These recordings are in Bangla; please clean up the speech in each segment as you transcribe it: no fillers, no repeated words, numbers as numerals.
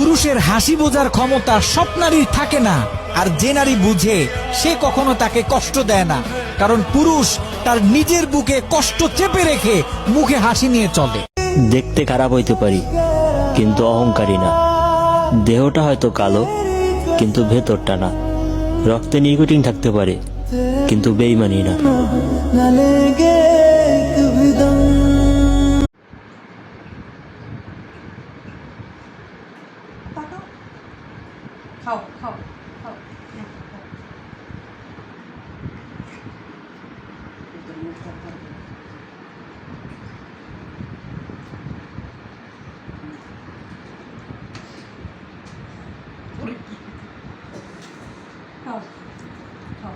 পুরুষের হাসি বোঝার ক্ষমতা সব নারীর থাকে না, আর যে নারী বুঝে সে কখনো তাকে কষ্ট দেয় না, কারণ পুরুষ তার নিজের বুকে কষ্ট চেপে রেখে মুখে হাসি নিয়ে চলে। দেখতে খারাপ হইতে পারি কিন্তু অহংকারী না। দেহটা হয়তো কালো কিন্তু ভেতরটা না। রক্তে নিকোটিন থাকতে পারে কিন্তু বেইমানি না। খাও খাও খাও খাও খাও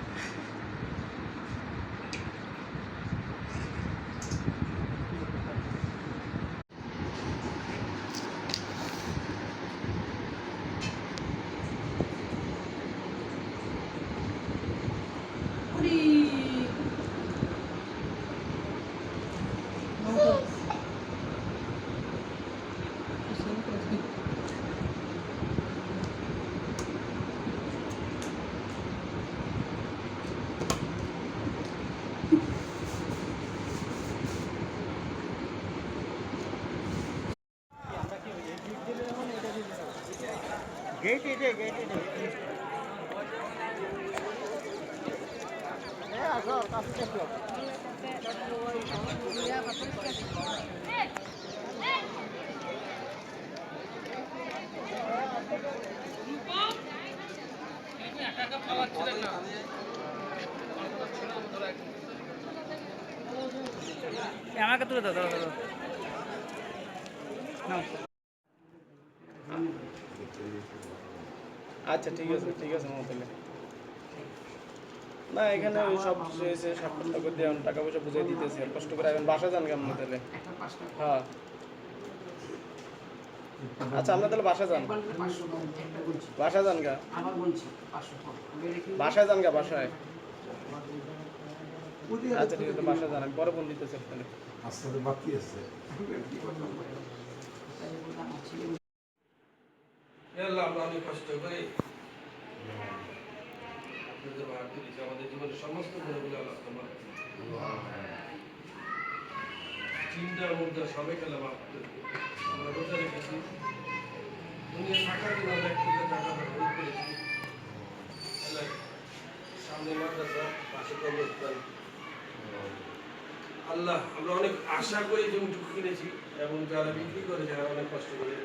আমাকে তুলে দাও দাও আচ্ছা ঠিক আছে তাহলে না এখানে ওই সব হয়েছে সব টাকা দিয়ে টাকা পয়সা বুঝিয়ে দিতেছি আর কষ্ট করে এখন বাসা যান কেমন তাহলে হ্যাঁ আচ্ছা আমরা তাহলে বাসা যান গা বাসায় যান গা বাসায় আচ্ছা ঠিক আছে বাসা যান আমি পরে ফোন দিতেছি তাহলে আমরা অনেক কষ্ট করে আপনাদের বার করেছি আমাদের জীবনের সমস্ত গুণগুলো আল্লাহ তোমার চিন্তার মধ্যে সবাই খেলা মাফ করে আমরা রোজা রেখেছি দুনিয়া থাকার জন্য আমরা একটু টাকা খরচ করেছি সামনে মাদ্রাসা পাশে কবরস্থান আল্লাহ আমরা অনেক আশা করে জমিটুকু কিনেছি এবং যারা বিক্রি করে যারা অনেক কষ্ট করে